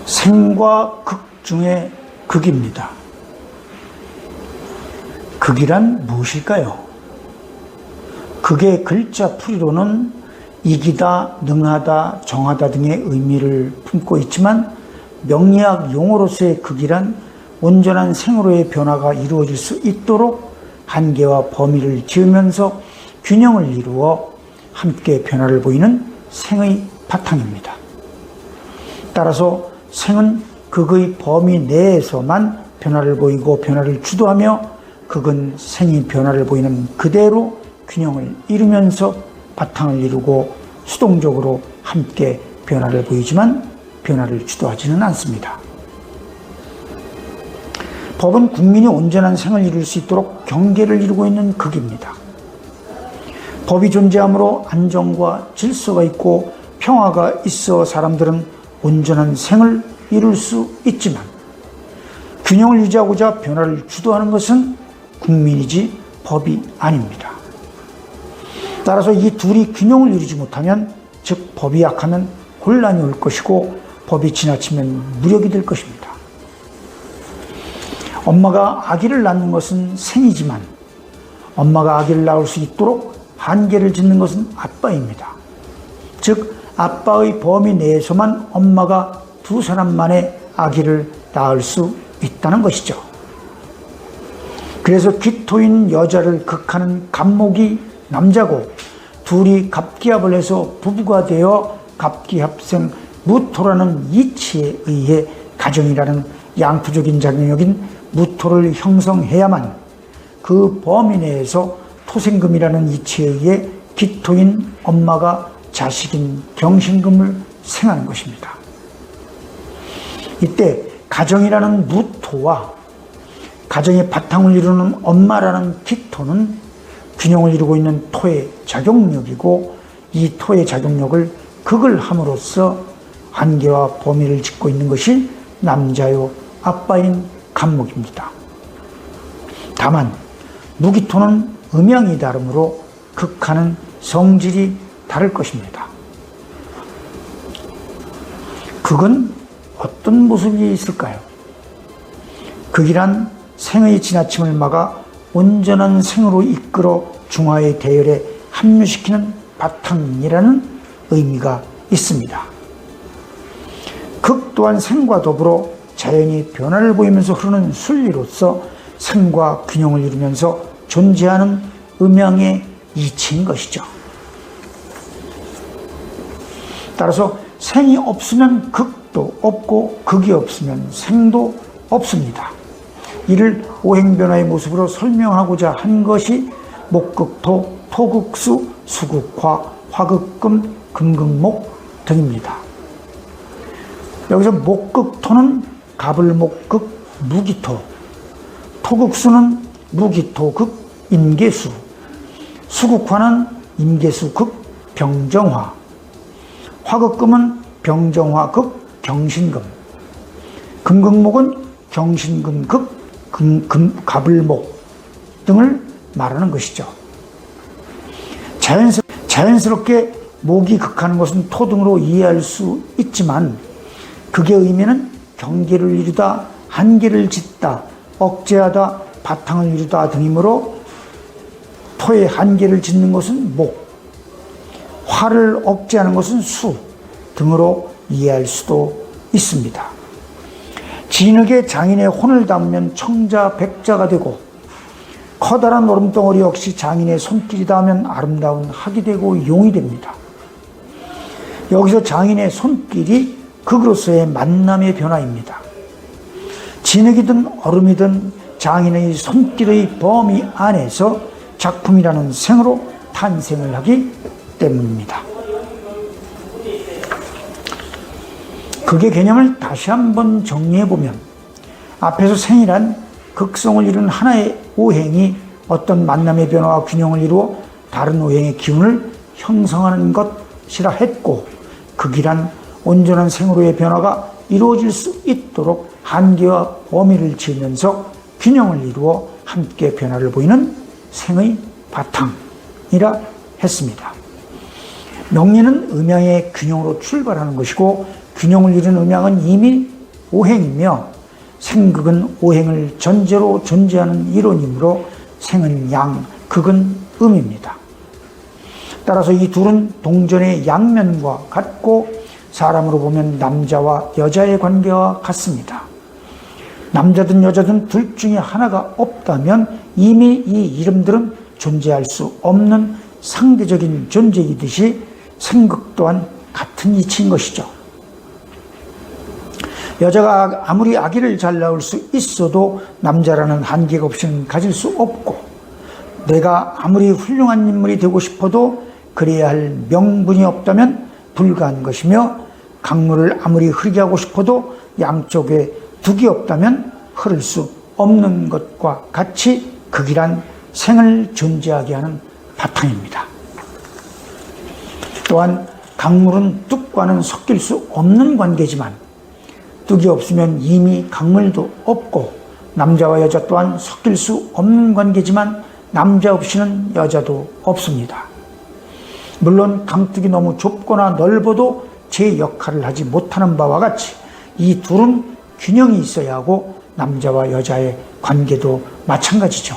생과 극 중의 극입니다. 극이란 무엇일까요? 극의 글자 풀이로는 이기다, 능하다, 정하다 등의 의미를 품고 있지만 명리학 용어로서의 극이란 온전한 생으로의 변화가 이루어질 수 있도록 한계와 범위를 지으면서 균형을 이루어 함께 변화를 보이는 생의 바탕입니다. 따라서 생은 극의 범위 내에서만 변화를 보이고 변화를 주도하며 극은 생이 변화를 보이는 그대로 균형을 이루면서 바탕을 이루고 수동적으로 함께 변화를 보이지만 변화를 주도하지는 않습니다. 법은 국민이 온전한 생을 이룰 수 있도록 경계를 이루고 있는 극입니다. 법이 존재하므로 안정과 질서가 있고 평화가 있어 사람들은 온전한 생을 이룰 수 있지만 균형을 유지하고자 변화를 주도하는 것은 국민이지 법이 아닙니다. 따라서 이 둘이 균형을 이루지 못하면 즉 법이 약하면 혼란이 올 것이고 법이 지나치면 무력이 될 것입니다. 엄마가 아기를 낳는 것은 생이지만 엄마가 아기를 낳을 수 있도록 한계를 짓는 것은 아빠입니다. 즉 아빠의 범위 내에서만 엄마가 두 사람만의 아기를 낳을 수 있다는 것이죠. 그래서 기토인 여자를 극하는 갑목이 남자고 둘이 갑기합을 해서 부부가 되어 갑기합생 무토라는 이치에 의해 가정이라는 양푸적인 작용력인 무토를 형성해야만 그 범위 내에서 토생금이라는 이치에 의해 기토인 엄마가 자식인 경신금을 생하는 것입니다. 이때 가정이라는 무토와 가정의 바탕을 이루는 엄마라는 기토는 균형을 이루고 있는 토의 작용력이고 이 토의 작용력을 극을 함으로써 한계와 범위를 짓고 있는 것이 남자요 아빠인 갑목입니다. 다만 무기토는 음양이 다르므로 극하는 성질이 다를 것입니다. 극은 어떤 모습이 있을까요? 극이란 생의 지나침을 막아 온전한 생으로 이끌어 중화의 대열에 합류시키는 바탕이라는 의미가 있습니다. 극 또한 생과 더불어 자연히 변화를 보이면서 흐르는 순리로서 생과 균형을 이루면서 존재하는 음양의 이치인 것이죠. 따라서 생이 없으면 극도 없고 극이 없으면 생도 없습니다. 이를 오행변화의 모습으로 설명하고자 한 것이 목극토, 토극수, 수극화, 화극금, 금극목 등입니다. 여기서 목극토는 갑을목극, 무기토, 토극수는 무기토극, 임계수, 수극화는 임계수극, 병정화, 화극금은 병정화극, 경신금, 금극목은 경신금극, 갑을목 등을 말하는 것이죠. 자연스럽게 목이 극하는 것은 토 등으로 이해할 수 있지만 극의 의미는 경계를 이루다, 한계를 짓다, 억제하다, 바탕을 이루다 등이므로 토의 한계를 짓는 것은 목, 화를 억제하는 것은 수 등으로 이해할 수도 있습니다. 진흙에 장인의 혼을 담으면 청자, 백자가 되고 커다란 얼음덩어리 역시 장인의 손길이 닿으면 아름다운 학이 되고 용이 됩니다. 여기서 장인의 손길이 극으로서의 만남의 변화입니다. 진흙이든 얼음이든 장인의 손길의 범위 안에서 작품이라는 생으로 탄생을 하기 때문입니다. 극의 개념을 다시 한번 정리해보면 앞에서 생이란 극성을 이룬 하나의 오행이 어떤 만남의 변화와 균형을 이루어 다른 오행의 기운을 형성하는 것이라 했고 극이란 온전한 생으로의 변화가 이루어질 수 있도록 한계와 범위를 지으면서 균형을 이루어 함께 변화를 보이는 생의 바탕이라 했습니다. 명리는 음양의 균형으로 출발하는 것이고 균형을 이루는 음양은 이미 오행이며 생극은 오행을 전제로 존재하는 이론이므로 생은 양, 극은 음입니다. 따라서 이 둘은 동전의 양면과 같고 사람으로 보면 남자와 여자의 관계와 같습니다. 남자든 여자든 둘 중에 하나가 없다면 이미 이 이름들은 존재할 수 없는 상대적인 존재이듯이 생극 또한 같은 이치인 것이죠. 여자가 아무리 아기를 잘 낳을 수 있어도 남자라는 한계가 없이는 가질 수 없고, 내가 아무리 훌륭한 인물이 되고 싶어도 그래야 할 명분이 없다면 불가한 것이며, 강물을 아무리 흐르게 하고 싶어도 양쪽에 둑이 없다면 흐를 수 없는 것과 같이 극이란 생을 존재하게 하는 바탕입니다. 또한 강물은 뚝과는 섞일 수 없는 관계지만 뚝이 없으면 이미 강물도 없고, 남자와 여자 또한 섞일 수 없는 관계지만 남자 없이는 여자도 없습니다. 물론 강둑이 너무 좁거나 넓어도 제 역할을 하지 못하는 바와 같이 이 둘은 균형이 있어야 하고 남자와 여자의 관계도 마찬가지죠.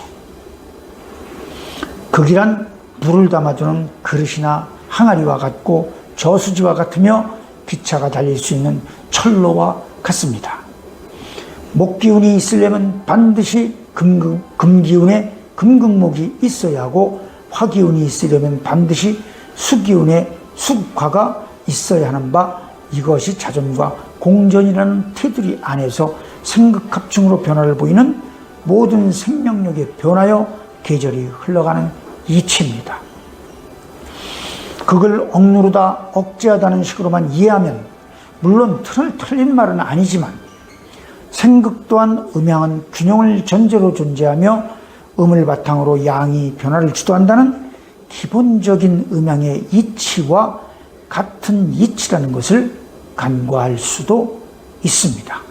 극이란 물을 담아두는 그릇이나 항아리와 같고 저수지와 같으며 기차가 달릴 수 있는 철로와 같습니다. 목기운이 있으려면 반드시 금기운에 금극목이 있어야 하고, 화기운이 있으려면 반드시 수기운에 수화가 있어야 하는 바, 이것이 자전과 공전이라는 테두리 안에서 생극합충으로 변화를 보이는 모든 생명력에 변하여 계절이 흘러가는 이치입니다. 그걸 억누르다 억제하다는 식으로만 이해하면 물론 틀린 말은 아니지만, 생극 또한 음양은 균형을 전제로 존재하며 음을 바탕으로 양이 변화를 주도한다는 기본적인 음양의 이치와 같은 이치라는 것을 간과할 수도 있습니다.